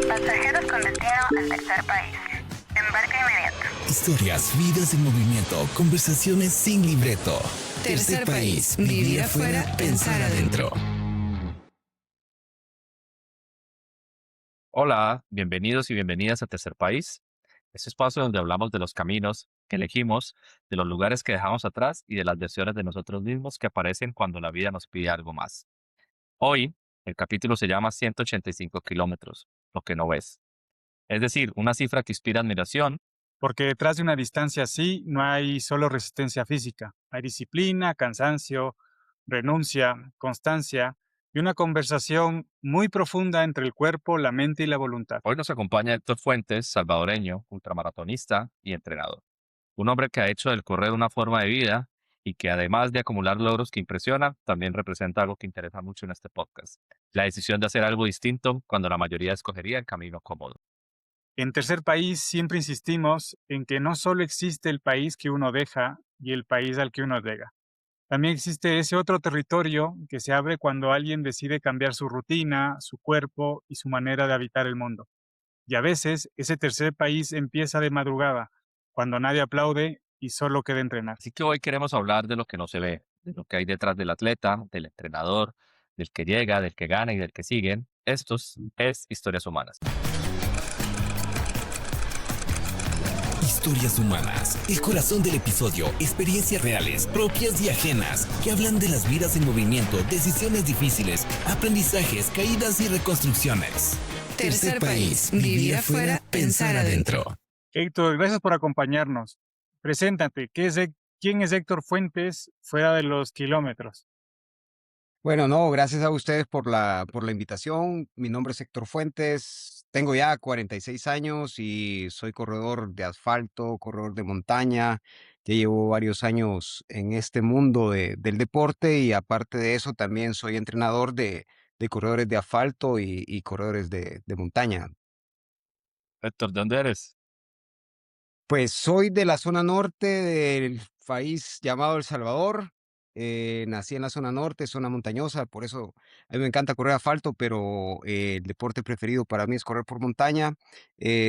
Pasajeros con destino al tercer país. Embarque inmediato. Historias, vidas en movimiento, conversaciones sin libreto. Tercer país, vivir afuera, pensar adentro. Hola, bienvenidos y bienvenidas a Tercer País, este espacio donde hablamos de los caminos que elegimos, de los lugares que dejamos atrás y de las versiones de nosotros mismos que aparecen cuando la vida nos pide algo más. Hoy, el capítulo se llama 185 kilómetros, lo que no ves. Es decir, una cifra que inspira admiración. Porque detrás de una distancia así no hay solo resistencia física, hay disciplina, cansancio, renuncia, constancia y una conversación muy profunda entre el cuerpo, la mente y la voluntad. Hoy nos acompaña Héctor Fuentes, salvadoreño, ultramaratonista y entrenador. Un hombre que ha hecho del correr una forma de vida y que además de acumular logros que impresionan, también representa algo que interesa mucho en este podcast. La decisión de hacer algo distinto cuando la mayoría escogería el camino cómodo. En Tercer País siempre insistimos en que no solo existe el país que uno deja y el país al que uno llega. También existe ese otro territorio que se abre cuando alguien decide cambiar su rutina, su cuerpo y su manera de habitar el mundo. Y a veces ese tercer país empieza de madrugada, cuando nadie aplaude y solo queda entrenar. Así que hoy queremos hablar de lo que no se ve, de lo que hay detrás del atleta, del entrenador, del que llega, del que gana y del que siguen. Estos es Historias Humanas. Historias humanas, el corazón del episodio, experiencias reales, propias y ajenas, que hablan de las vidas en movimiento, decisiones difíciles, aprendizajes, caídas y reconstrucciones. Tercer país, vivir afuera, pensar adentro. Héctor, gracias por acompañarnos. Preséntate, ¿quién es Héctor Fuentes fuera de los kilómetros? Bueno, no, gracias a ustedes por la invitación. Mi nombre es Héctor Fuentes, tengo ya 46 años y soy corredor de asfalto, corredor de montaña. Ya llevo varios años en este mundo del deporte y aparte de eso también soy entrenador de corredores de asfalto y corredores de montaña. Héctor, ¿de dónde eres? Pues soy de la zona norte del país llamado El Salvador. Nací en la zona norte, zona montañosa, por eso a mí me encanta correr asfalto, pero el deporte preferido para mí es correr por montaña.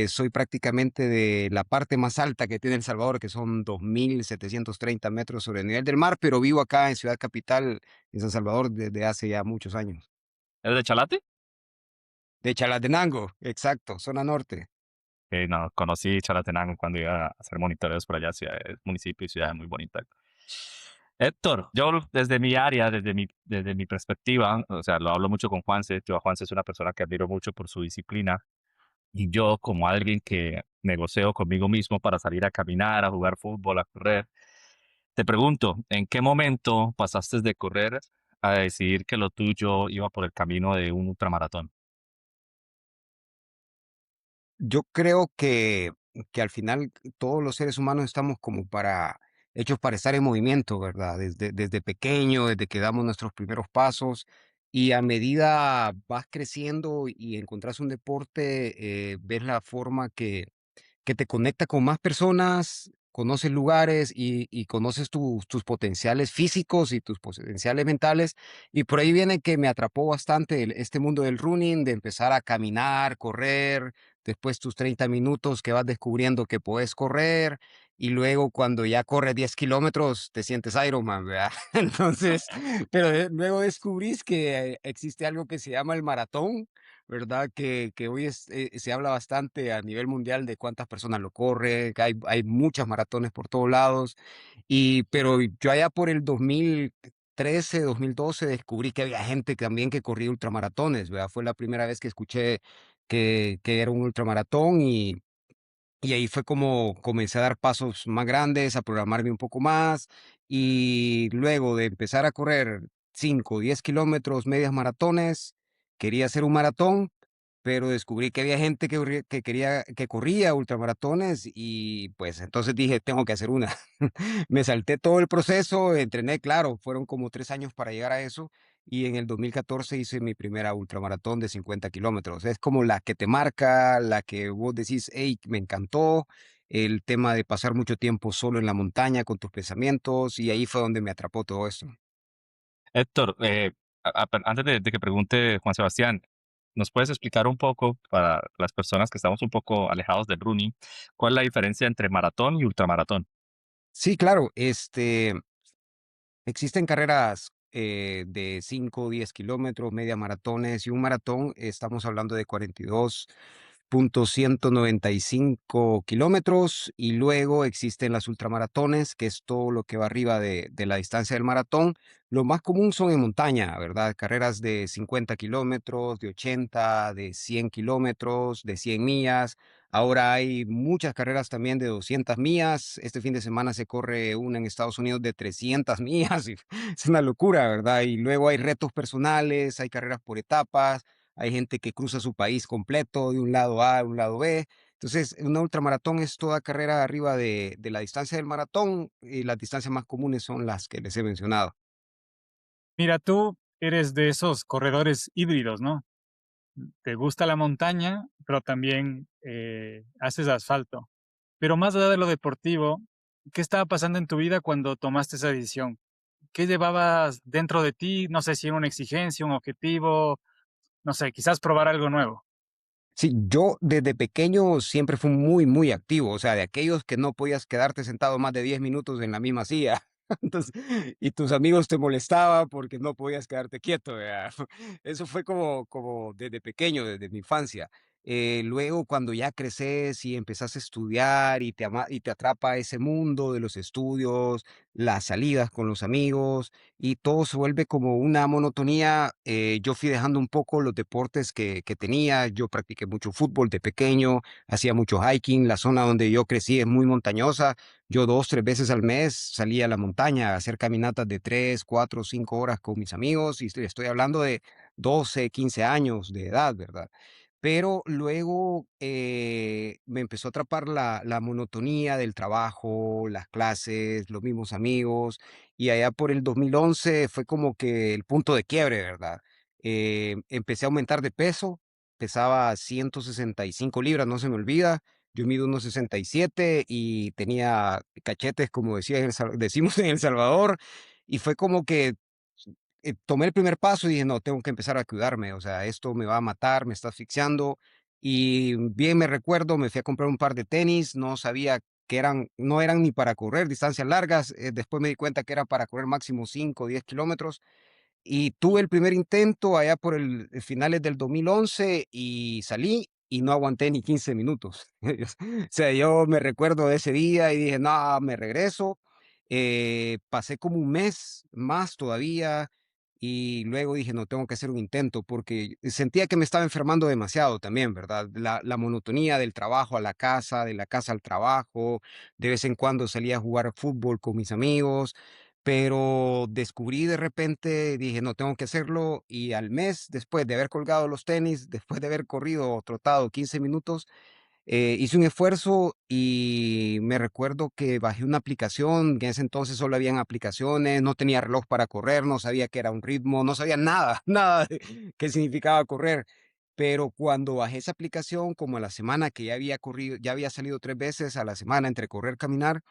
Soy prácticamente de la parte más alta que tiene El Salvador, que son 2.730 metros sobre el nivel del mar, pero vivo acá en Ciudad Capital, en San Salvador, desde hace ya muchos años. ¿Eres de Chalate? De Chalatenango, exacto, zona norte. No, conocí Chalatenango cuando iba a hacer monitoreos por allá, ciudades, municipio y ciudades muy bonitas. Héctor, yo desde mi área, desde mi perspectiva, o sea, lo hablo mucho con Juanse. Juanse es una persona que admiro mucho por su disciplina y yo como alguien que negocio conmigo mismo para salir a caminar, a jugar fútbol, a correr, te pregunto, ¿en qué momento pasaste de correr a decidir que lo tuyo iba por el camino de un ultramaratón? Yo creo que al final todos los seres humanos estamos como hechos para estar en movimiento, ¿verdad? Desde pequeño, desde que damos nuestros primeros pasos y a medida vas creciendo y encontrás un deporte, ves la forma que te conecta con más personas, conoces lugares y conoces tus potenciales físicos y tus potenciales mentales. Y por ahí viene que me atrapó bastante este mundo del running, de empezar a caminar, correr, después tus 30 minutos que vas descubriendo que puedes correr. Y luego cuando ya corres 10 kilómetros te sientes Ironman, ¿verdad? Entonces, pero luego descubrís que existe algo que se llama el maratón, ¿verdad? Que hoy se habla bastante a nivel mundial de cuántas personas lo corren, que hay muchas maratones por todos lados, pero yo allá por el 2013, 2012 descubrí que había gente también que corría ultramaratones, ¿verdad? Fue la primera vez que escuché que era un ultramaratón y ahí fue como comencé a dar pasos más grandes, a programarme un poco más y luego de empezar a correr 5, 10 kilómetros, medias maratones, quería hacer un maratón, pero descubrí que había gente que corría ultramaratones y pues entonces dije, tengo que hacer una. Me salté todo el proceso, entrené, claro, fueron como 3 años para llegar a eso y en el 2014 hice mi primera ultramaratón de 50 kilómetros. Es como la que te marca, la que vos decís, hey, me encantó, el tema de pasar mucho tiempo solo en la montaña con tus pensamientos y ahí fue donde me atrapó todo esto. Héctor, Antes de que pregunte Juan Sebastián, ¿nos puedes explicar un poco para las personas que estamos un poco alejados del running, cuál es la diferencia entre maratón y ultramaratón? Sí, claro, existen carreras de 5, 10 kilómetros, media maratones y un maratón. Estamos hablando de 42.195 kilómetros y luego existen las ultramaratones, que es todo lo que va arriba de la distancia del maratón. Lo más común son en montaña, ¿verdad? Carreras de 50 kilómetros, de 80, de 100 kilómetros, de 100 millas. Ahora hay muchas carreras también de 200 millas. Este fin de semana se corre una en Estados Unidos de 300 millas. Y es una locura, ¿verdad? Y luego hay retos personales, hay carreras por etapas, hay gente que cruza su país completo de un lado A a un lado B. Entonces, una ultramaratón es toda carrera arriba de la distancia del maratón y las distancias más comunes son las que les he mencionado. Mira, tú eres de esos corredores híbridos, ¿no? Te gusta la montaña, pero también haces asfalto. Pero más allá de lo deportivo, ¿qué estaba pasando en tu vida cuando tomaste esa decisión? ¿Qué llevabas dentro de ti? No sé si era una exigencia, un objetivo, no sé, quizás probar algo nuevo. Sí, yo desde pequeño siempre fui muy, muy activo, o sea, de aquellos que no podías quedarte sentado más de 10 minutos en la misma silla. Entonces, y tus amigos te molestaban porque no podías quedarte quieto, ¿verdad? Eso fue como desde pequeño, desde mi infancia. Luego, cuando ya creces y empezás a estudiar y te atrapa ese mundo de los estudios, las salidas con los amigos, y todo se vuelve como una monotonía. Yo fui dejando un poco los deportes que tenía. Yo practiqué mucho fútbol de pequeño, hacía mucho hiking. La zona donde yo crecí es muy montañosa. Yo 2, 3 veces al mes salía a la montaña a hacer caminatas de 3, 4, 5 horas con mis amigos y estoy hablando de 12, 15 años de edad, ¿verdad? Pero luego me empezó a atrapar la monotonía del trabajo, las clases, los mismos amigos, y allá por el 2011 fue como que el punto de quiebre, ¿verdad? Empecé a aumentar de peso, pesaba 165 libras, no se me olvida. Yo mido 1,67 y tenía cachetes, como decimos en El Salvador, y fue como que tomé el primer paso y dije, no, tengo que empezar a cuidarme, o sea, esto me va a matar, me está asfixiando. Y bien me recuerdo, me fui a comprar un par de tenis, no sabía que no eran ni para correr distancias largas, después me di cuenta que era para correr máximo 5 o 10 kilómetros, y tuve el primer intento allá por finales del 2011 y salí y no aguanté ni 15 minutos. O sea, yo me recuerdo de ese día y dije, no, me regreso. Pasé como un mes más todavía y luego dije, no, tengo que hacer un intento porque sentía que me estaba enfermando demasiado también, ¿verdad? La monotonía del trabajo a la casa, de la casa al trabajo, de vez en cuando salía a jugar fútbol con mis amigos, pero descubrí de repente, dije, no, tengo que hacerlo, y al mes, después de haber colgado los tenis, después de haber corrido o trotado 15 minutos, hice un esfuerzo y me recuerdo que bajé una aplicación, que en ese entonces solo habían aplicaciones, no tenía reloj para correr, no sabía qué era un ritmo, no sabía nada, nada de qué significaba correr. Pero cuando bajé esa aplicación, como a la semana que ya había corrido, ya había salido 3 veces a la semana entre correr, caminar,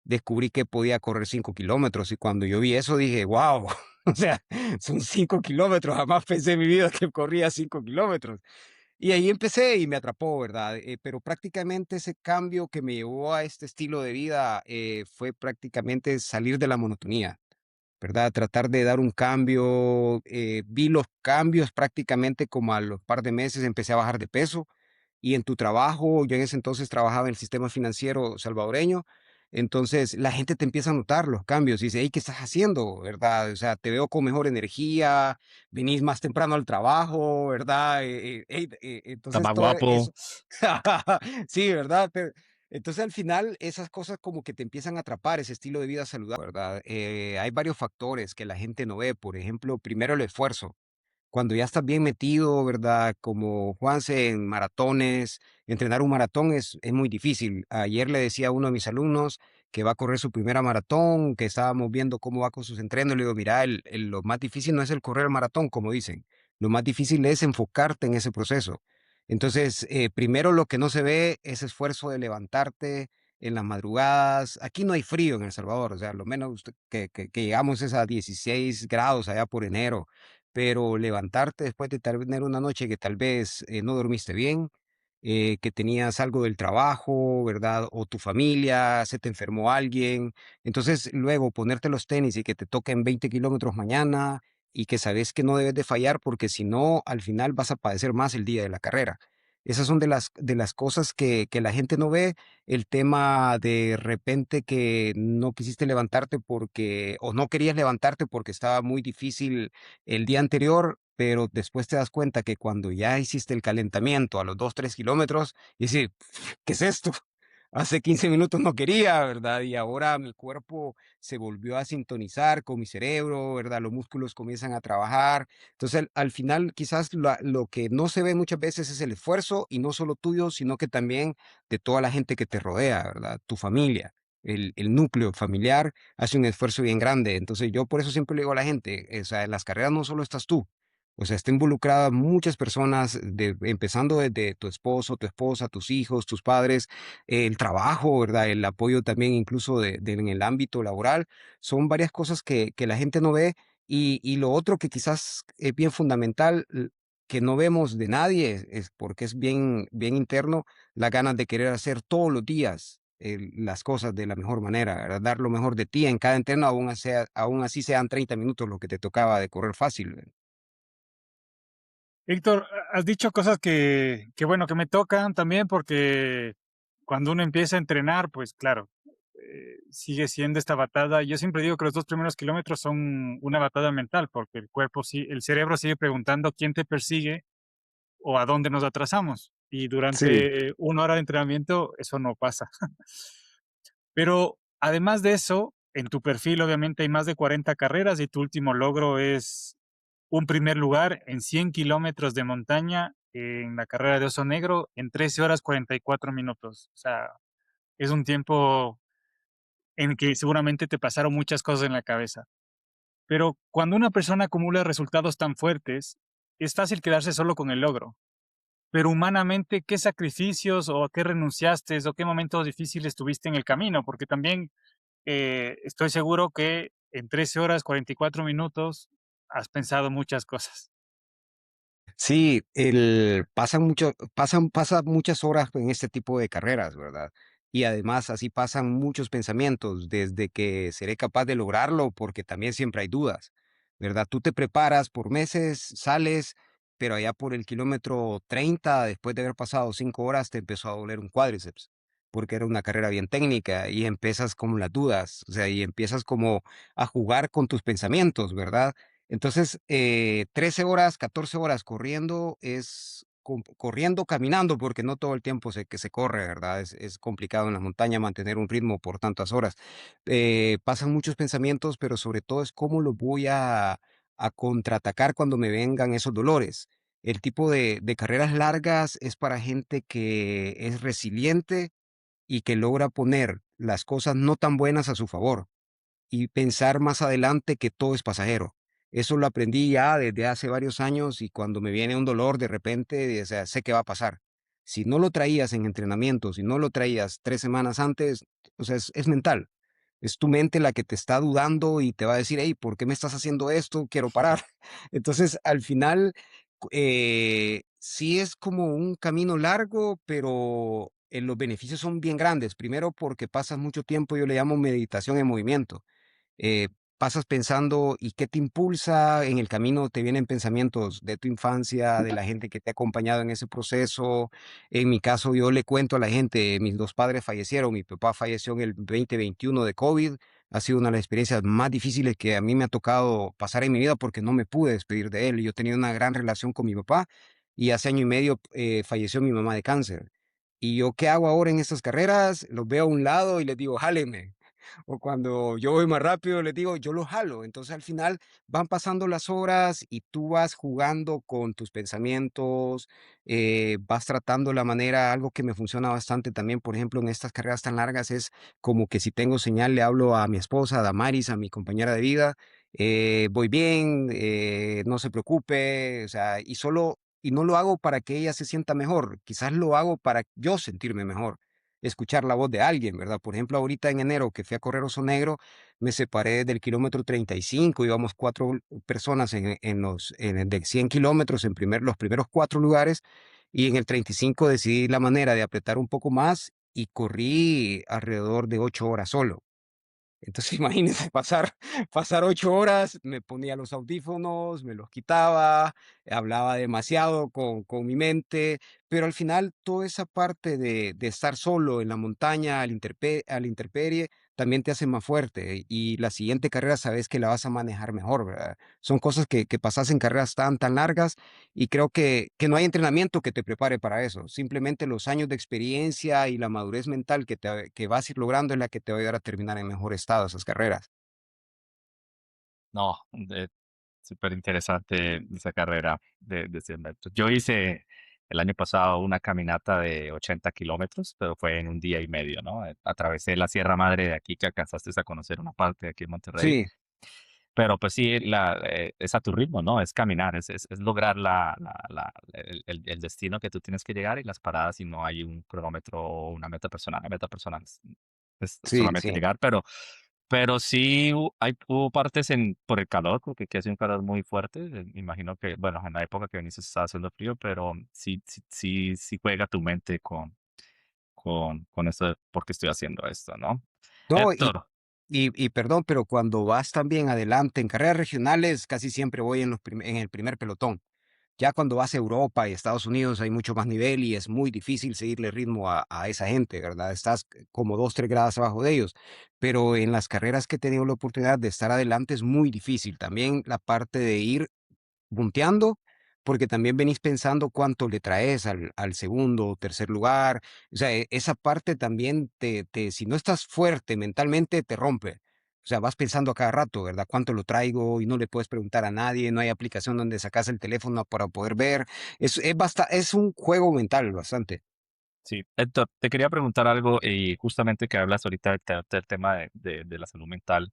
descubrí que podía correr 5 kilómetros y cuando yo vi eso dije, wow, o sea, son 5 kilómetros, jamás pensé en mi vida que corría 5 kilómetros. Y ahí empecé y me atrapó, ¿verdad? Pero prácticamente ese cambio que me llevó a este estilo de vida fue prácticamente salir de la monotonía, ¿verdad? Tratar de dar un cambio. Vi los cambios prácticamente como a los par de meses empecé a bajar de peso. Y en tu trabajo, yo en ese entonces trabajaba en el sistema financiero salvadoreño, entonces la gente te empieza a notar los cambios y dice, hey, ¿qué estás haciendo? ¿Verdad? O sea, te veo con mejor energía, venís más temprano al trabajo, ¿verdad? Está Entonces más todo guapo. eso, sí, ¿verdad? Entonces al final esas cosas como que te empiezan a atrapar ese estilo de vida saludable, ¿verdad? Hay varios factores que la gente no ve, por ejemplo, primero el esfuerzo. Cuando ya estás bien metido, ¿verdad? Como Juanse en maratones, entrenar un maratón es muy difícil. Ayer le decía a uno de mis alumnos que va a correr su primera maratón, que estábamos viendo cómo va con sus entrenos. Le digo, mira, lo más difícil no es el correr el maratón, como dicen. Lo más difícil es enfocarte en ese proceso. Entonces, primero lo que no se ve es esfuerzo de levantarte en las madrugadas. Aquí no hay frío en El Salvador, o sea, lo menos que llegamos es a 16 grados allá por enero, pero levantarte después de tener una noche que tal vez no dormiste bien, que tenías algo del trabajo, ¿verdad? O tu familia, se te enfermó alguien. Entonces, luego ponerte los tenis y que te toquen 20 kilómetros mañana y que sabes que no debes de fallar porque si no, al final vas a padecer más el día de la carrera. Esas son de las cosas que la gente no ve. El tema de repente que no quisiste levantarte porque, o no querías levantarte porque estaba muy difícil el día anterior, pero después te das cuenta que cuando ya hiciste el calentamiento a los 2, 3 kilómetros, y decir, ¿qué es esto? Hace 15 minutos no quería, ¿verdad? Y ahora mi cuerpo se volvió a sintonizar con mi cerebro, ¿verdad? Los músculos comienzan a trabajar. Entonces, al final, quizás lo que no se ve muchas veces es el esfuerzo, y no solo tuyo, sino que también de toda la gente que te rodea, ¿verdad? Tu familia, el núcleo familiar hace un esfuerzo bien grande. Entonces, yo por eso siempre le digo a la gente, o sea, en las carreras no solo estás tú, o sea, está involucrada muchas personas, empezando desde tu esposo, tu esposa, tus hijos, tus padres, el trabajo, ¿verdad? El apoyo también incluso en el ámbito laboral. Son varias cosas que la gente no ve, y lo otro que quizás es bien fundamental, que no vemos de nadie, es porque es bien, bien interno, las ganas de querer hacer todos los días las cosas de la mejor manera, ¿verdad? Dar lo mejor de ti en cada entreno, aún así sean 30 minutos lo que te tocaba de correr fácil. ¿Verdad? Héctor, has dicho cosas que bueno, que me tocan también porque cuando uno empieza a entrenar, pues claro, sigue siendo esta batalla. Yo siempre digo que los 2 primeros kilómetros son una batalla mental porque el cuerpo, el cerebro sigue preguntando quién te persigue o a dónde nos atrasamos. Y Sí. durante 1 hora de entrenamiento eso no pasa. Pero además de eso, en tu perfil obviamente hay más de 40 carreras y tu último logro es un primer lugar en 100 kilómetros de montaña en la carrera de Oso Negro en 13 horas 44 minutos. O sea, es un tiempo en que seguramente te pasaron muchas cosas en la cabeza. Pero cuando una persona acumula resultados tan fuertes, es fácil quedarse solo con el logro. Pero humanamente, ¿qué sacrificios o a qué renunciaste o qué momentos difíciles tuviste en el camino? Porque también estoy seguro que en 13 horas 44 minutos has pensado muchas cosas. Sí, pasan muchas horas en este tipo de carreras, ¿verdad? Y además así pasan muchos pensamientos, desde que seré capaz de lograrlo, porque también siempre hay dudas, ¿verdad? Tú te preparas por meses, sales, pero allá por el kilómetro 30, después de haber pasado 5 horas, te empezó a doler un cuádriceps, porque era una carrera bien técnica y empiezas como las dudas, o sea, y empiezas como a jugar con tus pensamientos, ¿verdad? Entonces, 13 horas, 14 horas corriendo corriendo, caminando, porque no todo el tiempo que se corre, ¿verdad? Es complicado en la montaña mantener un ritmo por tantas horas. Pasan muchos pensamientos, pero sobre todo es cómo lo voy a contraatacar cuando me vengan esos dolores. El tipo de carreras largas es para gente que es resiliente y que logra poner las cosas no tan buenas a su favor y pensar más adelante que todo es pasajero. Eso lo aprendí ya desde hace varios años, y cuando me viene un dolor de repente, o sea, sé que va a pasar. Si no lo traías en entrenamiento, si no lo traías 3 semanas antes, o sea, es mental. Es tu mente la que te está dudando y te va a decir, hey, ¿por qué me estás haciendo esto? Quiero parar. Entonces, al final, sí es como un camino largo, pero los beneficios son bien grandes. Primero, porque pasas mucho tiempo, yo le llamo meditación en movimiento. eh, Pasas pensando y qué te impulsa en el camino, te vienen pensamientos de tu infancia, de la gente que te ha acompañado en ese proceso. En mi caso, yo le cuento a la gente, mis dos padres fallecieron, mi papá falleció en el 2021 de COVID, ha sido una de las experiencias más difíciles que a mí me ha tocado pasar en mi vida porque no me pude despedir de él. Yo tenía una gran relación con mi papá, y hace año y medio falleció mi mamá de cáncer. ¿Y yo qué hago ahora en estas carreras? Los veo a un lado y les digo, jálenme, o cuando yo voy más rápido, les digo, yo lo jalo. Entonces al final van pasando las horas y tú vas jugando con tus pensamientos, vas tratando la manera, algo que me funciona bastante también, por ejemplo, en estas carreras tan largas, es como que si tengo señal, le hablo a mi esposa, a Damaris, a mi compañera de vida, voy bien, no se preocupe, o sea, y no lo hago para que ella se sienta mejor, quizás lo hago para yo sentirme mejor. escuchar la voz de alguien, ¿verdad? Por ejemplo, ahorita en enero que fui a correr Oso Negro, me separé del kilómetro 35, íbamos 4 personas en el de 100 kilómetros, los primeros 4 lugares, y en el 35 decidí la manera de apretar un poco más y corrí alrededor de 8 horas solo. Entonces, imagínense pasar 8 horas, me ponía los audífonos, me los quitaba, hablaba demasiado con mi mente, pero al final toda esa parte de estar solo en la montaña, a la intemperie, también te hace más fuerte y la siguiente carrera sabes que la vas a manejar mejor, ¿verdad? Son cosas que pasas en carreras tan largas y creo que no hay entrenamiento que te prepare para eso. Simplemente los años de experiencia y la madurez mental que vas a ir logrando es la que te va a ayudar a terminar en mejor estado esas carreras. No, súper interesante esa carrera de 100 metros. Yo hice el año pasado una caminata de 80 kilómetros, pero fue en un día y medio, ¿no? Atravesé la Sierra Madre de aquí, que alcanzaste a conocer una parte de aquí en Monterrey. Sí, Pero pues sí, es a tu ritmo, ¿no? Es caminar, es lograr el destino que tú tienes que llegar y las paradas y no hay un cronómetro o una meta personal. La meta personal es sí, solamente sí. llegar, pero sí hubo partes por el calor, porque aquí hace un calor muy fuerte. Me imagino que, bueno, en la época que viniste estaba haciendo frío, pero sí juega tu mente con esto de por qué estoy haciendo esto, ¿no? No, Héctor, y perdón, pero cuando vas también adelante en carreras regionales, casi siempre voy en el primer pelotón. Ya cuando vas a Europa y Estados Unidos hay mucho más nivel y es muy difícil seguirle ritmo a esa gente, ¿verdad? Estás como 2, 3 grados abajo de ellos. Pero en las carreras que he tenido la oportunidad de estar adelante es muy difícil. También la parte de ir punteando, porque también venís pensando cuánto le traes al segundo o tercer lugar. O sea, esa parte también si no estás fuerte mentalmente, te rompe. O sea, vas pensando a cada rato, ¿verdad? ¿Cuánto lo traigo? Y no le puedes preguntar a nadie, no hay aplicación donde sacas el teléfono para poder ver. Es un juego mental bastante. sí, Héctor, te quería preguntar algo y justamente que hablas ahorita del tema de la salud mental.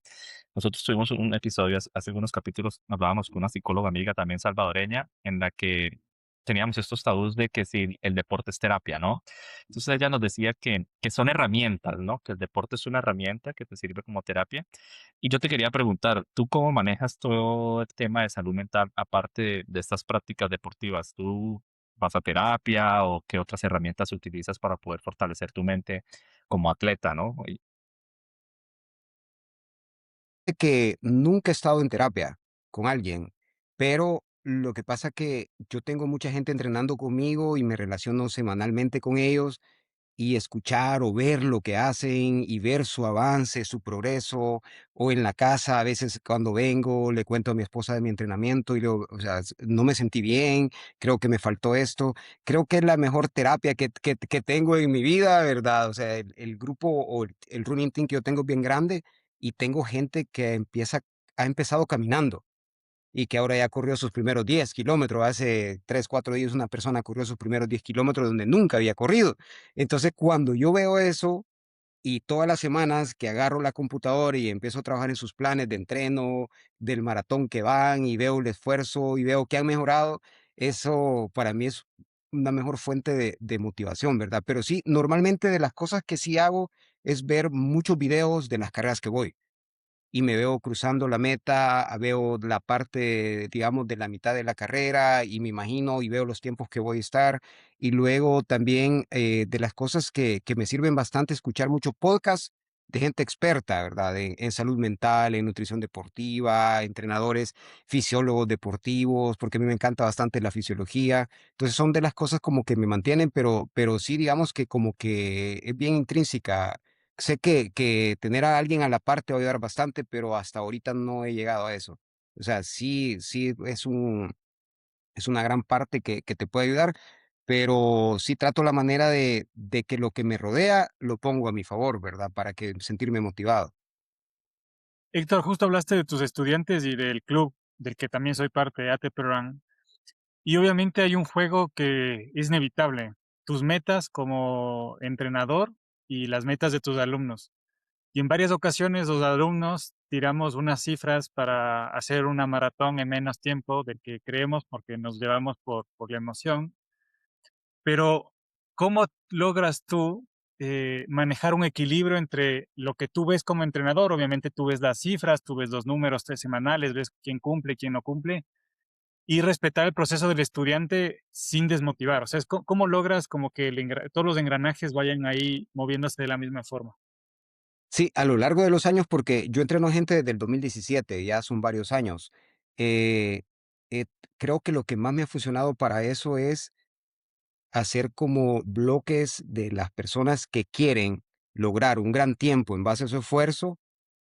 Nosotros tuvimos un episodio hace algunos capítulos, hablábamos con una psicóloga amiga también salvadoreña, en la que teníamos estos tabús de que si el deporte es terapia, ¿no? Entonces ella nos decía que son herramientas, ¿no? Que el deporte es una herramienta que te sirve como terapia. Y yo te quería preguntar, ¿tú cómo manejas todo el tema de salud mental aparte de estas prácticas deportivas? ¿Tú vas a terapia o qué otras herramientas utilizas para poder fortalecer tu mente como atleta, ¿no? Que nunca he estado en terapia con alguien, pero lo que pasa que yo tengo mucha gente entrenando conmigo y me relaciono semanalmente con ellos y escuchar o ver lo que hacen y ver su avance, su progreso, o en la casa, a veces cuando vengo, le cuento a mi esposa de mi entrenamiento y le digo, o sea, no me sentí bien, creo que me faltó esto, creo que es la mejor terapia que tengo en mi vida, ¿verdad? O sea, el grupo o el running team que yo tengo es bien grande y tengo gente que ha empezado caminando y que ahora ya corrió sus primeros 10 kilómetros. Hace 3 4 días una persona corrió sus primeros 10 kilómetros donde nunca había corrido. Entonces, cuando yo veo eso y todas las semanas que agarro la computadora y empiezo a trabajar en sus planes de entreno, del maratón que van y veo el esfuerzo y veo que han mejorado, eso para mí es una mejor fuente de motivación, ¿verdad? Pero sí, normalmente de las cosas que sí hago es ver muchos videos de las carreras que voy y me veo cruzando la meta, veo la parte, digamos, de la mitad de la carrera y me imagino y veo los tiempos que voy a estar. Y luego también de las cosas que me sirven bastante escuchar mucho podcast de gente experta, ¿verdad? En salud mental, en nutrición deportiva, entrenadores, fisiólogos deportivos, porque a mí me encanta bastante la fisiología. Entonces son de las cosas como que me mantienen, pero sí, digamos que como que es bien intrínseca. Sé que tener a alguien a la par te va a ayudar bastante, pero hasta ahorita no he llegado a eso. O sea, sí es una gran parte que te puede ayudar, pero sí trato la manera de que lo que me rodea lo pongo a mi favor, ¿verdad? Para que sentirme motivado. Héctor, justo hablaste de tus estudiantes y del club del que también soy parte, ATP Run. Y obviamente hay un juego que es inevitable, tus metas como entrenador y las metas de tus alumnos. Y en varias ocasiones los alumnos tiramos unas cifras para hacer una maratón en menos tiempo del que creemos porque nos llevamos por la emoción. Pero, ¿cómo logras tú manejar un equilibrio entre lo que tú ves como entrenador, obviamente tú ves las cifras, tú ves los números semanales, ves quién cumple, quién no cumple, y respetar el proceso del estudiante sin desmotivar. O sea, ¿cómo logras como que todos los engranajes vayan ahí moviéndose de la misma forma? Sí, a lo largo de los años, porque yo entreno gente desde el 2017, ya son varios años. eh, eh, Creo que lo que más me ha funcionado para eso es hacer como bloques de las personas que quieren lograr un gran tiempo en base a su esfuerzo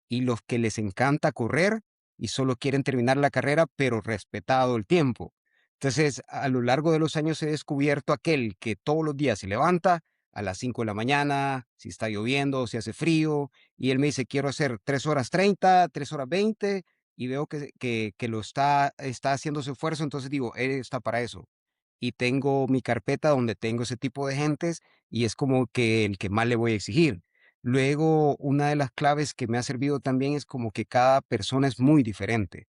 y los que les encanta correr y solo quieren terminar la carrera, pero respetado el tiempo. Entonces, a lo largo de los años he descubierto aquel que todos los días se levanta a las 5 de la mañana, si está lloviendo, si hace frío, y él me dice, quiero hacer 3 horas 30, 3 horas 20, y veo que lo está haciendo su esfuerzo, entonces digo, él está para eso y tengo mi carpeta donde tengo ese tipo de gentes y es como que el que más le voy a exigir. Luego, una de las claves que me ha servido también es como que cada persona es muy diferente.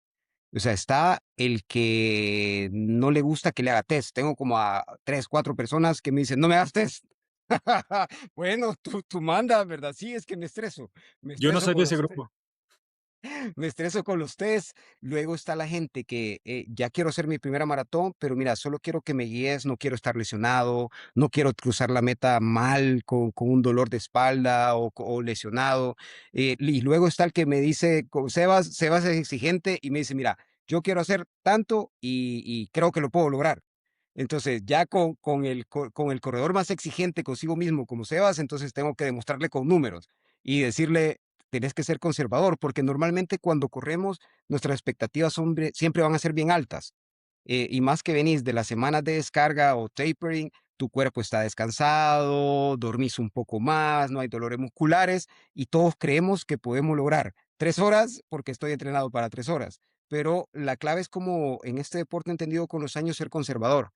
O sea, está el que no le gusta que le haga test. Tengo como a 3, 4 personas que me dicen, no me hagas test. Bueno, tú mandas, ¿verdad? Sí, es que me estreso. Me Yo no estreso soy de con ese los grupo. me estreso con los test. Luego está la gente que ya quiero hacer mi primera maratón, pero mira, solo quiero que me guíes, no quiero estar lesionado, no quiero cruzar la meta mal con un dolor de espalda o lesionado. Y luego está el que me dice, Sebas es exigente y me dice, mira, yo quiero hacer tanto y creo que lo puedo lograr. Entonces, ya con el corredor más exigente consigo mismo como Sebas, entonces tengo que demostrarle con números y decirle, tenés que ser conservador, porque normalmente cuando corremos, nuestras expectativas siempre van a ser bien altas. Y más que venís de las semanas de descarga o tapering, tu cuerpo está descansado, dormís un poco más, no hay dolores musculares y todos creemos que podemos lograr 3 horas porque estoy entrenado para 3 horas. Pero la clave es como en este deporte entendido con los años ser conservador,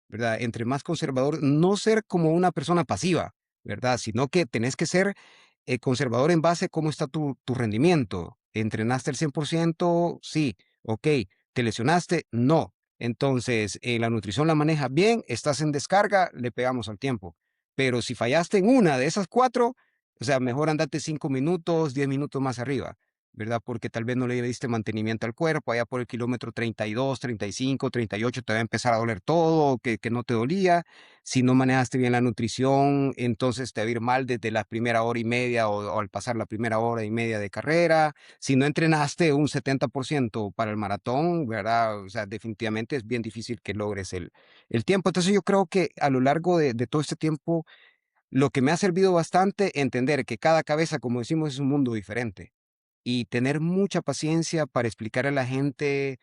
¿verdad? Entre más conservador, no ser como una persona pasiva, ¿verdad? Sino que tenés que ser conservador en base a cómo está tu rendimiento. ¿Entrenaste el 100%? Sí. Ok. ¿Te lesionaste? No. Entonces, la nutrición la manejas bien, estás en descarga, le pegamos al tiempo. Pero si fallaste en una de esas cuatro, o sea, mejor andate 5 minutos, 10 minutos más arriba, ¿verdad? Porque tal vez no le diste mantenimiento al cuerpo, allá por el kilómetro 32, 35, 38 te va a empezar a doler todo, que no te dolía. Si no manejaste bien la nutrición, entonces te va a ir mal desde la primera hora y media o al pasar la primera hora y media de carrera. Si no entrenaste un 70% para el maratón, ¿verdad? O sea, definitivamente es bien difícil que logres el tiempo. Entonces yo creo que a lo largo de todo este tiempo, lo que me ha servido bastante entender que cada cabeza, como decimos, es un mundo diferente y tener mucha paciencia para explicar a la gente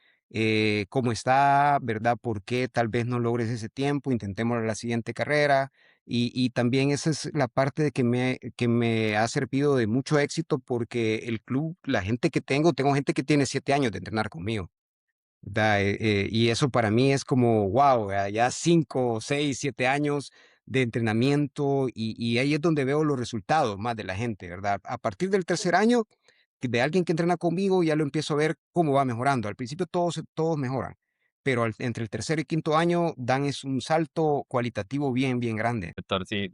cómo está, ¿verdad? ¿Por qué tal vez no logres ese tiempo? Intentemos la siguiente carrera. Y también esa es la parte de que me ha servido de mucho éxito porque el club, la gente que tengo gente que tiene 7 años de entrenar conmigo. ¿Verdad? Y eso para mí es como, wow, ya 5, 6, 7 años de entrenamiento y ahí es donde veo los resultados más de la gente, ¿verdad? A partir del tercer año, de alguien que entrena conmigo, ya lo empiezo a ver cómo va mejorando. Al principio todos mejoran, pero entre el tercer y quinto año dan es un salto cualitativo bien, bien grande. Doctor, sí,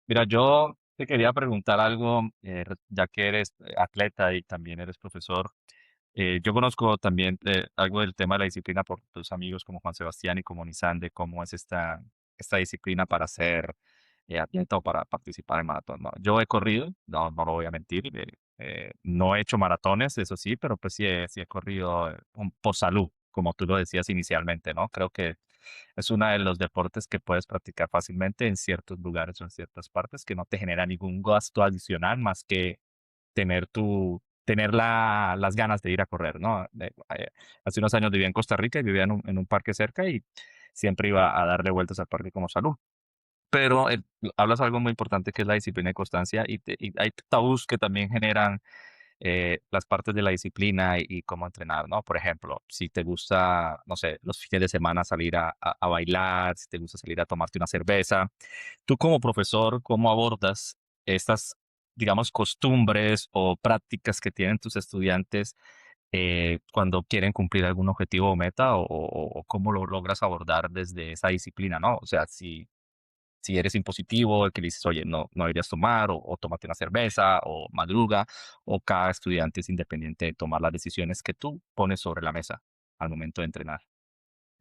mira, yo te quería preguntar algo, ya que eres atleta y también eres profesor. Yo conozco también algo del tema de la disciplina por tus amigos como Juan Sebastián y como Nissan, de cómo es esta disciplina para ser atleta o para participar en maratón, ¿no? Yo he corrido, no lo voy a mentir, no he hecho maratones, eso sí, pero pues sí he corrido por salud, como tú lo decías inicialmente, ¿no? Creo que es uno de los deportes que puedes practicar fácilmente en ciertos lugares o en ciertas partes que no te genera ningún gasto adicional más que tener las ganas de ir a correr, ¿no? Hace unos años vivía en Costa Rica y vivía en un parque cerca y siempre iba a darle vueltas al parque como salud. Pero hablas algo muy importante que es la disciplina y constancia y hay tabús que también generan las partes de la disciplina y cómo entrenar, ¿no? Por ejemplo, si te gusta, no sé, los fines de semana salir a bailar, si te gusta salir a tomarte una cerveza, tú como profesor, ¿cómo abordas estas, digamos, costumbres o prácticas que tienen tus estudiantes cuando quieren cumplir algún objetivo o meta o cómo lo logras abordar desde esa disciplina, ¿no? O sea, si eres impositivo, el que le dices, oye, no, no deberías tomar, o tómate una cerveza, o madruga, o cada estudiante es independiente de tomar las decisiones que tú pones sobre la mesa al momento de entrenar.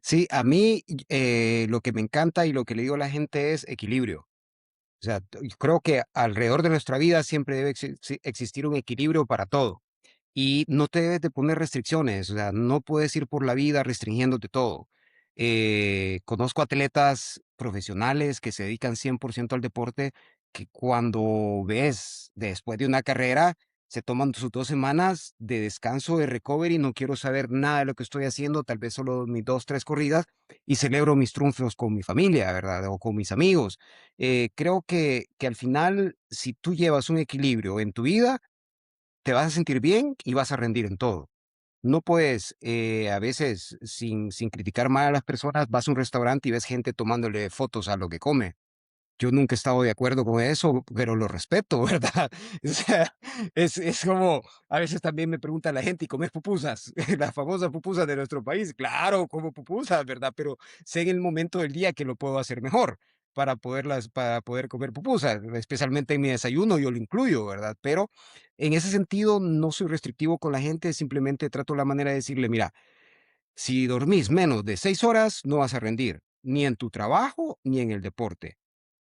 Sí, a mí lo que me encanta y lo que le digo a la gente es equilibrio. O sea, yo creo que alrededor de nuestra vida siempre debe existir un equilibrio para todo. Y no te debes de poner restricciones, o sea, no puedes ir por la vida restringiéndote todo. Conozco atletas profesionales que se dedican 100% al deporte, que cuando ves después de una carrera, se toman sus 2 semanas de descanso, de recovery, no quiero saber nada de lo que estoy haciendo, tal vez solo mis 2, 3 corridas, y celebro mis triunfos con mi familia, ¿verdad? O con mis amigos. Creo que al final, si tú llevas un equilibrio en tu vida, te vas a sentir bien y vas a rendir en todo. No puedes, a veces, sin criticar mal a las personas, vas a un restaurante y ves gente tomándole fotos a lo que come. Yo nunca he estado de acuerdo con eso, pero lo respeto, ¿verdad? O sea, es como, a veces también me pregunta la gente, ¿y comes pupusas? Las famosas pupusas de nuestro país. Claro, como pupusas, ¿verdad? Pero sé en el momento del día que lo puedo hacer mejor para poder comer pupusas, especialmente en mi desayuno, yo lo incluyo, ¿verdad? Pero en ese sentido no soy restrictivo con la gente, simplemente trato la manera de decirle, mira, si dormís menos de 6 horas, no vas a rendir, ni en tu trabajo ni en el deporte.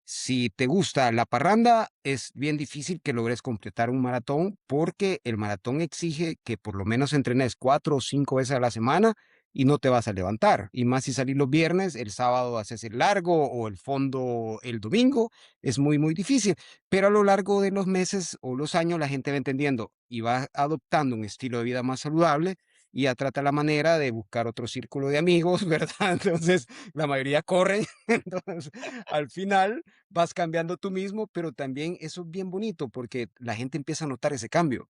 Si te gusta la parranda, es bien difícil que logres completar un maratón porque el maratón exige que por lo menos entrenes 4 o 5 veces a la semana y no te vas a levantar. Y más si salís los viernes, el sábado haces el largo o el fondo el domingo, es muy, muy difícil. Pero a lo largo de los meses o los años la gente va entendiendo y va adoptando un estilo de vida más saludable y ya trata la manera de buscar otro círculo de amigos, ¿verdad? Entonces, la mayoría corren, entonces al final vas cambiando tú mismo, pero también eso es bien bonito porque la gente empieza a notar ese cambio.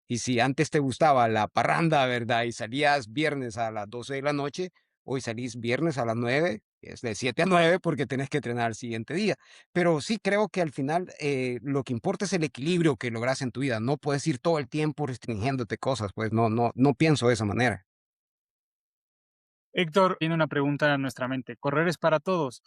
Y si antes te gustaba la parranda, ¿verdad? Y salías viernes a las 12 de la noche, hoy salís viernes a las 9, es de 7 a 9 porque tenés que entrenar al siguiente día. Pero sí creo que al final lo que importa es el equilibrio que logras en tu vida. No puedes ir todo el tiempo restringiéndote cosas, pues no pienso de esa manera. Héctor, tiene una pregunta en nuestra mente. Correr es para todos.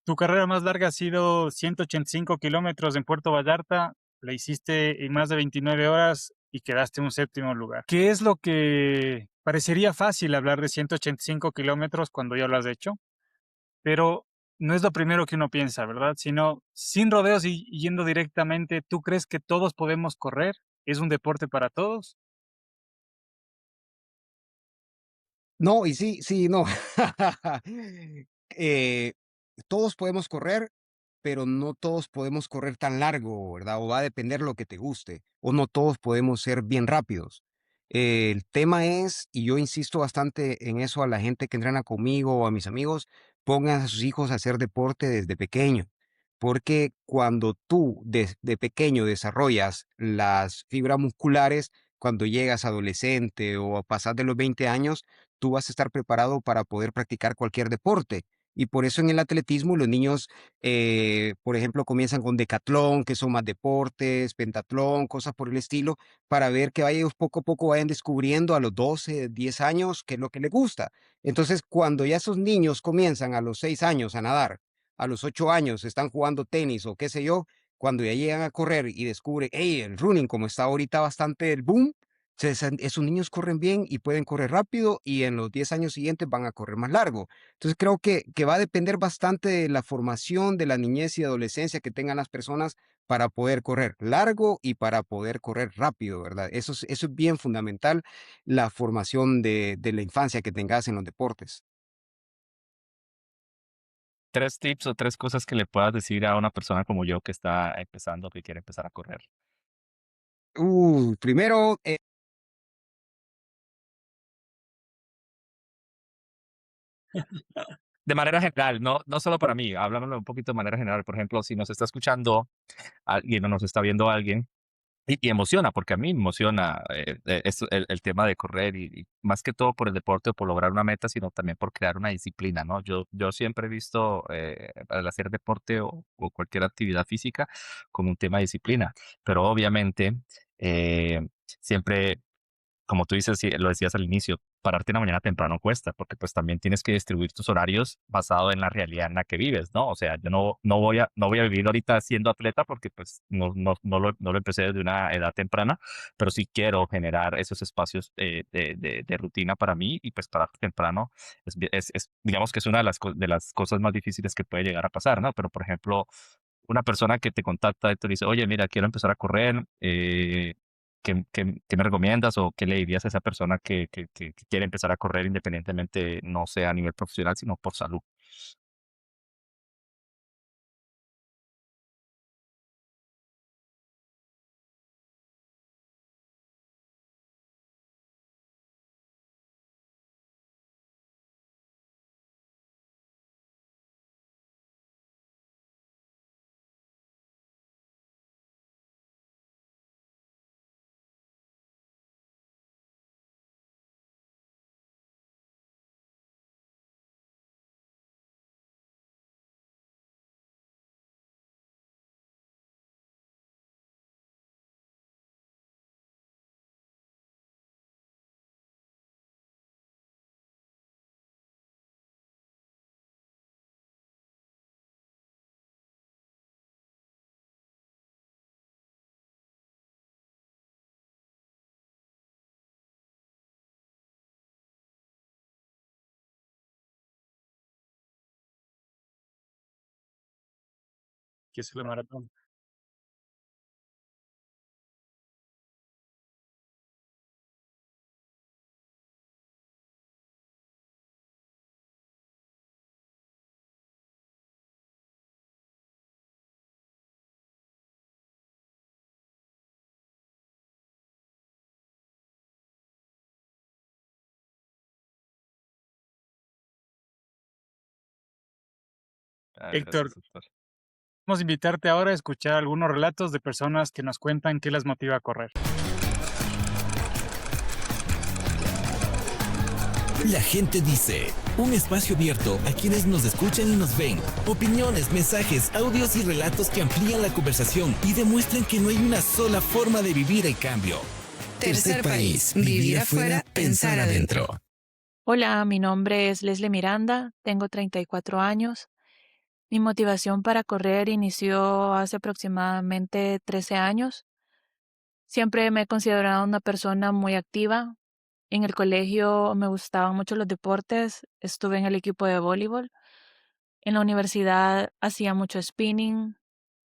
Tu carrera más larga ha sido 185 kilómetros en Puerto Vallarta. La hiciste en más de 29 horas y quedaste en un séptimo lugar. ¿Qué es lo que parecería fácil hablar de 185 kilómetros cuando ya lo has hecho? Pero no es lo primero que uno piensa, ¿verdad? Sino sin rodeos y yendo directamente, ¿tú crees que todos podemos correr? ¿Es un deporte para todos? No, y sí, sí, no. Eh, Todos podemos correr, pero no todos podemos correr tan largo, ¿verdad? O va a depender lo que te guste, o no todos podemos ser bien rápidos. El tema es, y yo insisto bastante en eso a la gente que entrena conmigo o a mis amigos, pongan a sus hijos a hacer deporte desde pequeño, porque cuando tú desde pequeño desarrollas las fibras musculares, cuando llegas adolescente o pasas de los 20 años, tú vas a estar preparado para poder practicar cualquier deporte. Y por eso en el atletismo los niños, por ejemplo, comienzan con decatlón, que son más deportes, pentatlón, cosas por el estilo, para ver que ellos poco a poco vayan descubriendo a los 12, 10 años qué es lo que les gusta. Entonces, cuando ya esos niños comienzan a los 6 años a nadar, a los 8 años están jugando tenis o qué sé yo, cuando ya llegan a correr y descubren, hey, el running, como está ahorita bastante el boom, esos niños corren bien y pueden correr rápido y en los 10 años siguientes van a correr más largo. Entonces creo que va a depender bastante de la formación de la niñez y adolescencia que tengan las personas para poder correr largo y para poder correr rápido, ¿verdad? Eso es bien fundamental, la formación de la infancia que tengas en los deportes. Tres tips o tres cosas que le puedas decir a una persona como yo que está empezando, que quiere empezar a correr. Primero, De manera general, no, no solo para mí, hablámoslo un poquito de manera general. Por ejemplo, si nos está escuchando alguien o nos está viendo alguien y emociona, porque a mí me emociona el tema de correr y más que todo por el deporte o por lograr una meta, sino también por crear una disciplina, ¿no? Yo siempre he visto al hacer deporte o cualquier actividad física como un tema de disciplina, pero obviamente siempre como tú dices, sí, lo decías al inicio, pararte en la mañana temprano cuesta, porque pues también tienes que distribuir tus horarios basado en la realidad en la que vives, ¿no? O sea, yo no voy a vivir ahorita siendo atleta porque pues no lo empecé desde una edad temprana, pero sí quiero generar esos espacios de rutina para mí y pues pararte temprano digamos que es una de de las cosas más difíciles que puede llegar a pasar, ¿no? Pero por ejemplo, una persona que te contacta y te dice, oye, mira, quiero empezar a correr, qué me recomiendas o qué le dirías a esa persona que quiere empezar a correr independientemente, no sea a nivel profesional, sino por salud? Que es la maratón. Ah, Héctor, gracias, doctor. vamos a invitarte ahora a escuchar algunos relatos de personas que nos cuentan qué las motiva a correr. La gente dice, un espacio abierto a quienes nos escuchan y nos ven. Opiniones, mensajes, audios y relatos que amplían la conversación y demuestran que no hay una sola forma de vivir el cambio. Tercer país. Vivir afuera, pensar adentro. Hola, mi nombre es Leslie Miranda, tengo 34 años. Mi motivación para correr inició hace aproximadamente 13 años. Siempre me he considerado una persona muy activa. En el colegio me gustaban mucho los deportes, estuve en el equipo de voleibol. En la universidad hacía mucho spinning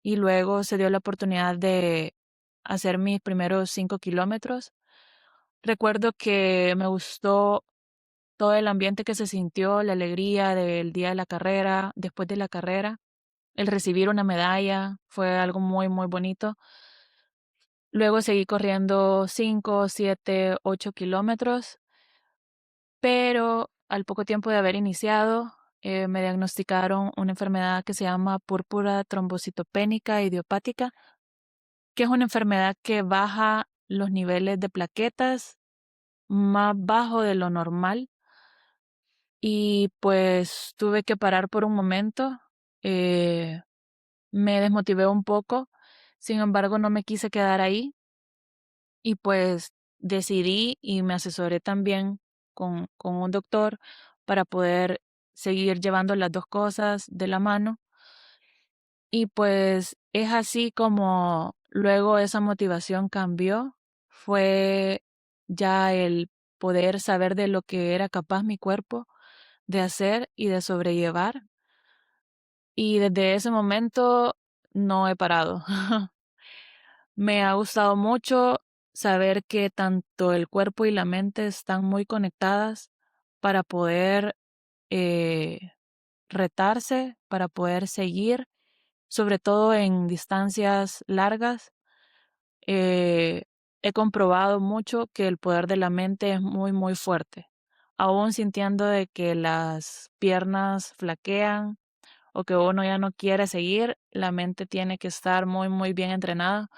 y luego se dio la oportunidad de hacer mis primeros 5 kilómetros. Recuerdo que me gustó todo el ambiente que se sintió, la alegría del día de la carrera, después de la carrera, el recibir una medalla, fue algo muy, muy bonito. Luego seguí corriendo 5, 7, 8 kilómetros, pero al poco tiempo de haber iniciado, me diagnosticaron una enfermedad que se llama púrpura trombocitopénica idiopática, que es una enfermedad que baja los niveles de plaquetas más bajo de lo normal. Y pues tuve que parar por un momento, eh, me desmotivé un poco, sin embargo no me quise quedar ahí y pues decidí y me asesoré también con un doctor para poder seguir llevando las dos cosas de la mano. Y pues es así como luego esa motivación cambió, fue ya el poder saber de lo que era capaz mi cuerpo de hacer y de sobrellevar. Y desde ese momento no he parado. Me ha gustado mucho saber que tanto el cuerpo y la mente están muy conectadas para poder eh, retarse, para poder seguir, sobre todo en distancias largas. Eh, He comprobado mucho que el poder de la mente es muy, muy fuerte. Aún sintiendo de que las piernas flaquean o que uno ya no quiere seguir, la mente tiene que estar muy, muy bien entrenada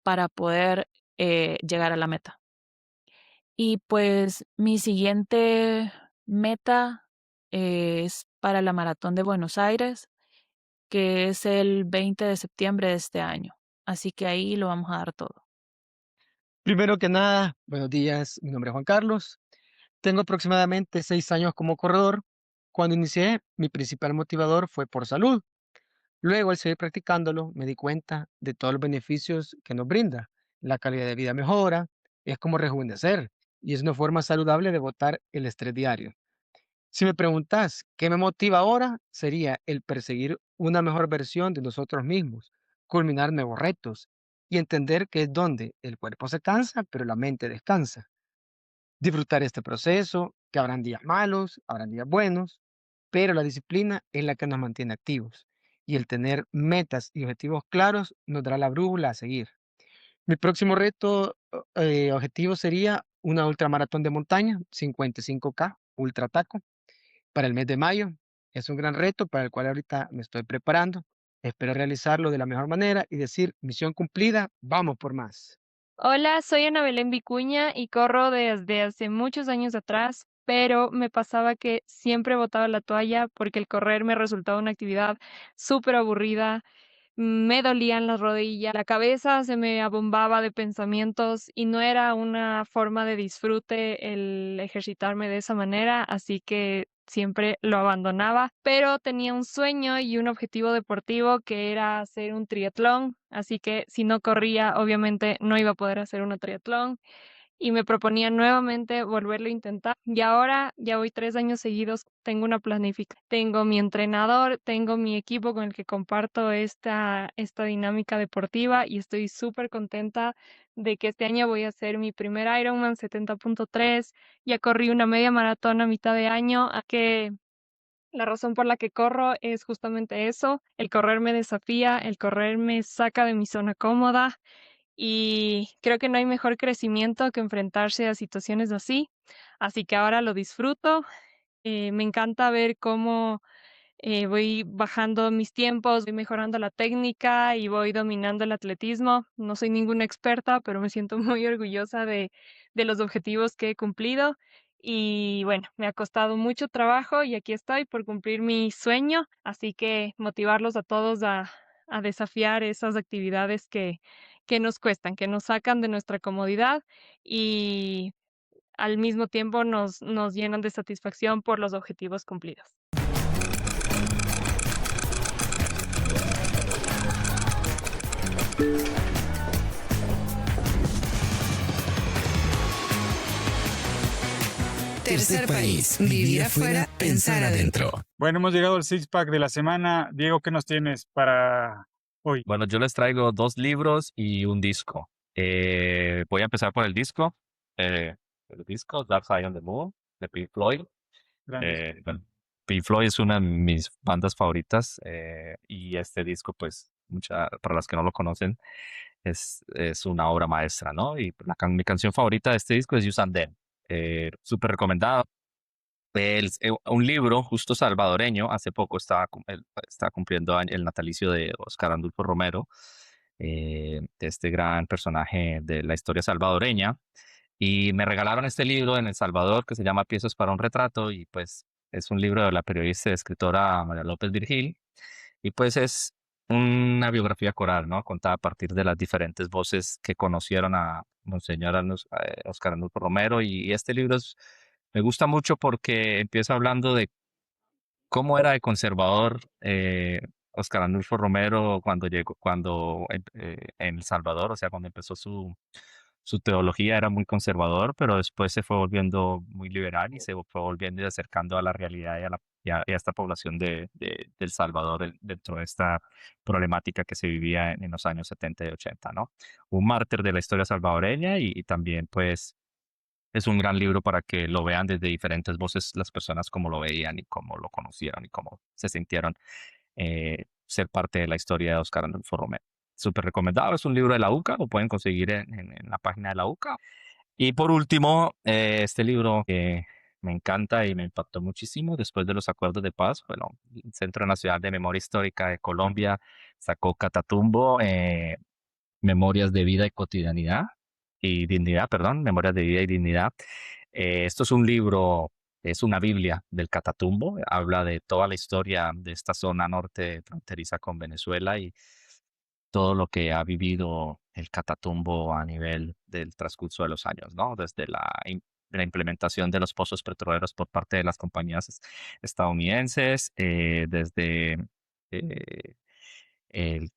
para poder llegar a la meta. Y pues mi siguiente meta es para la Maratón de Buenos Aires, que es el 20 de septiembre de este año. Así que ahí lo vamos a dar todo. Primero que nada, buenos días, mi nombre es Juan Carlos. Tengo aproximadamente 6 años como corredor. Cuando inicié, mi principal motivador fue por salud. Luego, al seguir practicándolo, me di cuenta de todos los beneficios que nos brinda. La calidad de vida mejora, es como rejuvenecer y es una forma saludable de botar el estrés diario. Si me preguntas qué me motiva ahora, sería el perseguir una mejor versión de nosotros mismos, culminar nuevos retos y entender que es donde el cuerpo se cansa, pero la mente descansa. Disfrutar este proceso, que habrán días malos, habrán días buenos, pero la disciplina es la que nos mantiene activos y el tener metas y objetivos claros nos dará la brújula a seguir. Mi próximo reto, objetivo sería una ultramaratón de montaña, 55K, ultra taco para el mes de mayo. Es un gran reto para el cual ahorita me estoy preparando. Espero realizarlo de la mejor manera y decir, misión cumplida, vamos por más. Hola, soy Ana Belén Vicuña y corro desde hace muchos años atrás, pero me pasaba que siempre botaba la toalla porque el correr me resultaba una actividad súper aburrida. Me dolían las rodillas, la cabeza se me abombaba de pensamientos y no era una forma de disfrute el ejercitarme de esa manera, así que siempre lo abandonaba, pero tenía un sueño y un objetivo deportivo que era hacer un triatlón, así que si no corría, obviamente no iba a poder hacer un triatlón y me proponía nuevamente volverlo a intentar. Y ahora ya voy 3 años seguidos, tengo una planificación, tengo mi entrenador, tengo mi equipo con el que comparto esta dinámica deportiva y estoy súper contenta de que este año voy a hacer mi primer Ironman 70.3. Ya corrí una media maratón a mitad de año, a que la razón por la que corro es justamente eso, el correr me desafía, el correr me saca de mi zona cómoda y creo que no hay mejor crecimiento que enfrentarse a situaciones así. Así que ahora lo disfruto. Me encanta ver cómo voy bajando mis tiempos, voy mejorando la técnica y voy dominando el atletismo. No soy ninguna experta, pero me siento muy orgullosa de los objetivos que he cumplido. Y bueno, me ha costado mucho trabajo y aquí estoy por cumplir mi sueño. Así que motivarlos a todos a desafiar esas actividades que nos cuestan, que nos sacan de nuestra comodidad y al mismo tiempo nos llenan de satisfacción por los objetivos cumplidos. Tercer país. Vivir afuera, pensar adentro. Bueno, hemos llegado al six pack de la semana. Diego, ¿qué nos tienes para hoy? Bueno, yo les traigo 2 libros y un disco. Voy a empezar por el disco. El disco Dark Side of the Moon de Pink Floyd. Grande. Bueno, Pink Floyd es una de mis bandas favoritas y este disco, pues, para las que no lo conocen, es una obra maestra, ¿no? Y mi canción favorita de este disco es You and Them. Súper recomendado. Un libro justo salvadoreño, hace poco estaba cumpliendo el natalicio de Oscar Andulfo Romero, de este gran personaje de la historia salvadoreña, y me regalaron este libro en El Salvador que se llama Piezas para un retrato, y pues es un libro de la periodista y escritora María López Virgil, y pues es una biografía coral, ¿no? Contada a partir de las diferentes voces que conocieron a Monseñor Oscar Arnulfo Romero. Y este libro me gusta mucho porque empieza hablando de cómo era de conservador Oscar Arnulfo Romero cuando llegó, en El Salvador, o sea, cuando empezó su teología era muy conservador, pero después se fue volviendo muy liberal y se fue volviendo y acercando a la realidad y a esta población de El Salvador dentro de esta problemática que se vivía en los años 70 y 80, ¿no? Un mártir de la historia salvadoreña y también, pues, es un gran libro para que lo vean desde diferentes voces las personas como lo veían y cómo lo conocieron y cómo se sintieron ser parte de la historia de Oscar Arnulfo Romero. Súper recomendado, es un libro de la UCA, lo pueden conseguir en la página de la UCA. Y por último, este libro que me encanta y me impactó muchísimo después de los acuerdos de paz. Bueno, el Centro Nacional de Memoria Histórica de Colombia sacó Catatumbo, Memorias de Vida y Cotidianidad y Dignidad, perdón, Memorias de Vida y Dignidad. Esto es un libro, es una Biblia del Catatumbo, habla de toda la historia de esta zona norte fronteriza con Venezuela y todo lo que ha vivido el Catatumbo a nivel del transcurso de los años, ¿no? Desde la implementación de los pozos petroleros por parte de las compañías estadounidenses, desde eh, el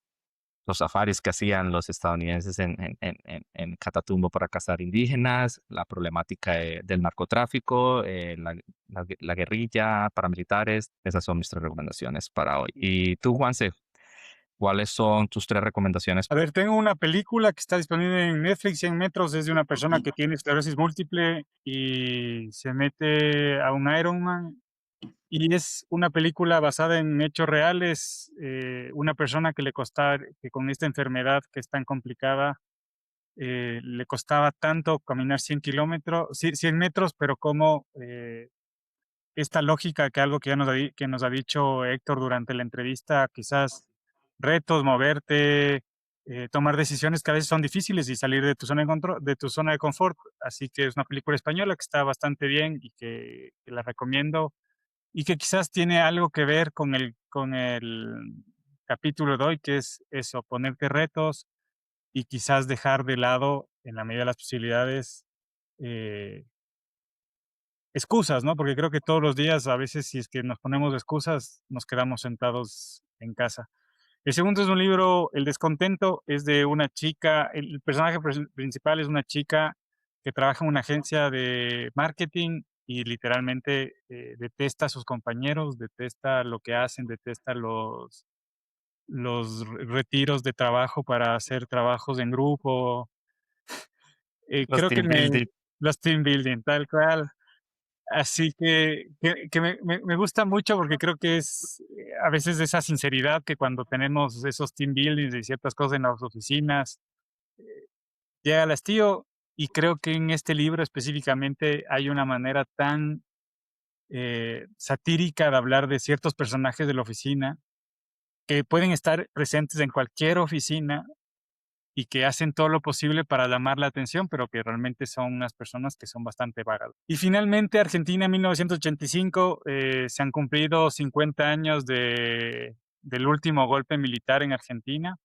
los safaris que hacían los estadounidenses en Catatumbo para cazar indígenas, la problemática del narcotráfico, la guerrilla, paramilitares. Esas son mis tres recomendaciones para hoy. Y tú, Juanse, ¿cuáles son tus tres recomendaciones? A ver, tengo una película que está disponible en Netflix, 100 metros, es de una persona que tiene esclerosis múltiple y se mete a un Ironman. Y es una película basada en hechos reales, una persona que con esta enfermedad que es tan complicada, le costaba tanto caminar 100 kilómetros, 100 metros, pero como esta lógica, que algo que ya que nos ha dicho Héctor durante la entrevista, quizás retos, moverte, tomar decisiones que a veces son difíciles y salir de tu zona de tu zona de confort. Así que es una película española que está bastante bien y que la recomiendo y que quizás tiene algo que ver con el capítulo de hoy, que es eso, ponerte retos y quizás dejar de lado, en la medida de las posibilidades, eh, excusas, ¿no? Porque creo que todos los días, a veces, si es que nos ponemos excusas, nos quedamos sentados en casa. El segundo es un libro, El descontento, es de una chica, el personaje principal es una chica que trabaja en una agencia de marketing y literalmente detesta a sus compañeros, detesta lo que hacen, detesta los retiros de trabajo para hacer trabajos en grupo. Los Creo que team building. los team building, tal cual. Así que me gusta mucho porque creo que es a veces esa sinceridad que cuando tenemos esos team buildings y ciertas cosas en las oficinas, llega al hastío y creo que en este libro específicamente hay una manera tan satírica de hablar de ciertos personajes de la oficina que pueden estar presentes en cualquier oficina y que hacen todo lo posible para llamar la atención, pero que realmente son unas personas que son bastante vagas. Y finalmente, Argentina 1985, se han cumplido 50 años del último golpe militar en Argentina.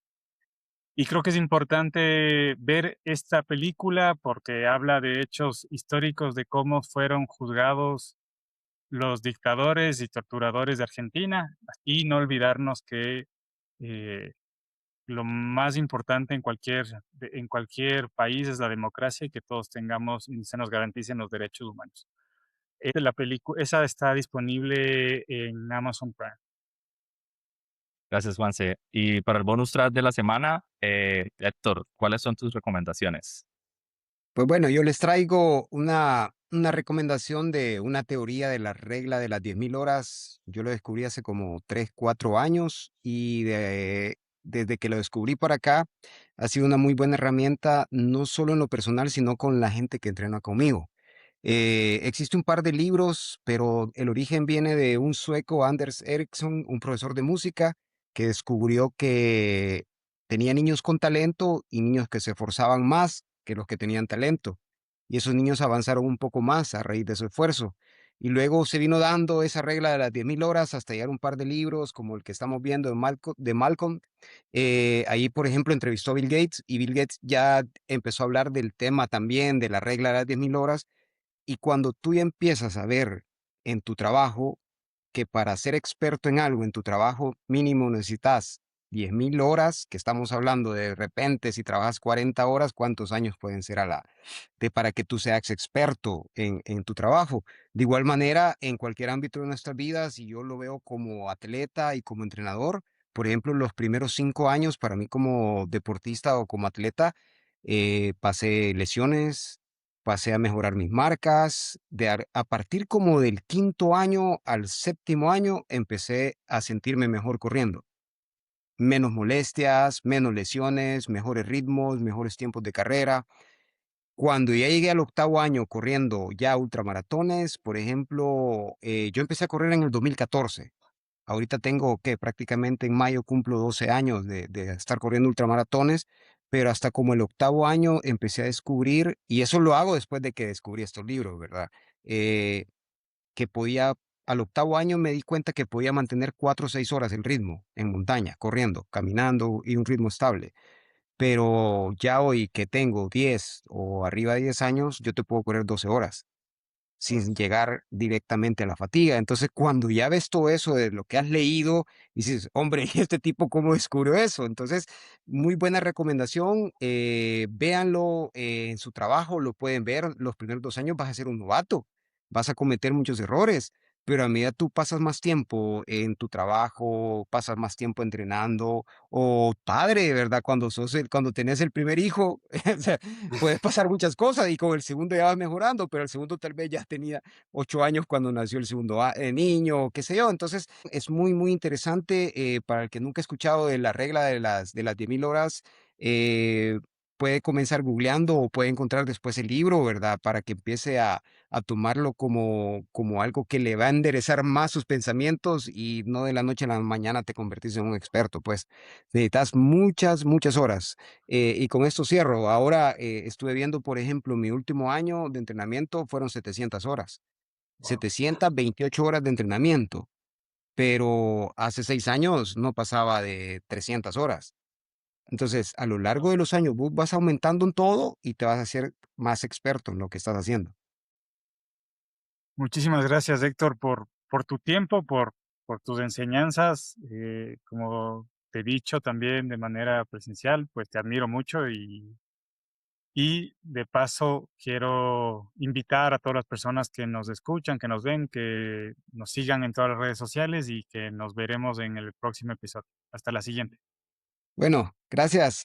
Y creo que es importante ver esta película porque habla de hechos históricos de cómo fueron juzgados los dictadores y torturadores de Argentina y no olvidarnos que eh, lo más importante en cualquier país es la democracia y que todos tengamos y se nos garanticen los derechos humanos. Esa está disponible en Amazon Prime. Gracias, Juanse. Y para el bonus track de la semana, Héctor, ¿cuáles son tus recomendaciones? Pues bueno, yo les traigo una recomendación de una teoría de la regla de las 10.000 horas. Yo lo descubrí hace como 3, 4 años y desde que lo descubrí por acá ha sido una muy buena herramienta, no solo en lo personal, sino con la gente que entrena conmigo. Existe un par de libros, pero el origen viene de un sueco, Anders Ericsson, un profesor de música, que descubrió que tenía niños con talento y niños que se esforzaban más que los que tenían talento. Y esos niños avanzaron un poco más a raíz de su esfuerzo. Y luego se vino dando esa regla de las 10.000 horas hasta llegar a un par de libros como el que estamos viendo de Malcolm. Ahí, por ejemplo, entrevistó a Bill Gates y Bill Gates ya empezó a hablar del tema también de la regla de las 10.000 horas y cuando tú ya empiezas a ver en tu trabajo que para ser experto en algo en tu trabajo mínimo necesitas 10.000 horas, que estamos hablando de repente, si trabajas 40 horas, ¿cuántos años pueden ser para que tú seas experto en tu trabajo? De igual manera, en cualquier ámbito de nuestras vidas, y yo lo veo como atleta y como entrenador, por ejemplo, los primeros 5 años para mí como deportista o como atleta, pasé lesiones, pasé a mejorar mis marcas. A partir como del quinto año al séptimo año, empecé a sentirme mejor corriendo. Menos molestias, menos lesiones, mejores ritmos, mejores tiempos de carrera. Cuando ya llegué al octavo año corriendo ya ultramaratones, por ejemplo, yo empecé a correr en el 2014. Ahorita tengo que prácticamente en mayo cumplo 12 años de estar corriendo ultramaratones, pero hasta como el octavo año empecé a descubrir, y eso lo hago después de que descubrí estos libros, ¿verdad? Que podía al octavo año me di cuenta que podía mantener 4 o 6 horas el ritmo en montaña, corriendo, caminando y un ritmo estable. Pero ya hoy que tengo 10 o arriba de 10 años, yo te puedo correr 12 horas sin llegar directamente a la fatiga. Entonces, cuando ya ves todo eso de lo que has leído, dices, hombre, ¿y este tipo cómo descubrió eso? Entonces, muy buena recomendación. Véanlo en su trabajo, lo pueden ver. Los primeros 2 años vas a ser un novato, vas a cometer muchos errores, pero a medida tú pasas más tiempo en tu trabajo, pasas más tiempo entrenando, o padre, ¿verdad? Cuando tenés el primer hijo, o sea, puedes pasar muchas cosas y con el segundo ya vas mejorando, pero el segundo tal vez ya tenía 8 años cuando nació el segundo niño, o qué sé yo. Entonces, es muy, muy interesante. Para el que nunca ha escuchado de la regla de las 10.000 horas, eh, puede comenzar googleando o puede encontrar después el libro, ¿verdad? Para que empiece a tomarlo como algo que le va a enderezar más sus pensamientos y no de la noche a la mañana te convertís en un experto, pues necesitas muchas, muchas horas. Y con esto cierro. Ahora estuve viendo, por ejemplo, mi último año de entrenamiento fueron 700 horas, 728 horas de entrenamiento, pero hace 6 años no pasaba de 300 horas. Entonces, a lo largo de los años, vos vas aumentando en todo y te vas a hacer más experto en lo que estás haciendo. Muchísimas gracias, Héctor, por tu tiempo, por tus enseñanzas. Como te he dicho también de manera presencial, pues te admiro mucho y de paso quiero invitar a todas las personas que nos escuchan, que nos ven, que nos sigan en todas las redes sociales y que nos veremos en el próximo episodio. Hasta la siguiente. Bueno, gracias.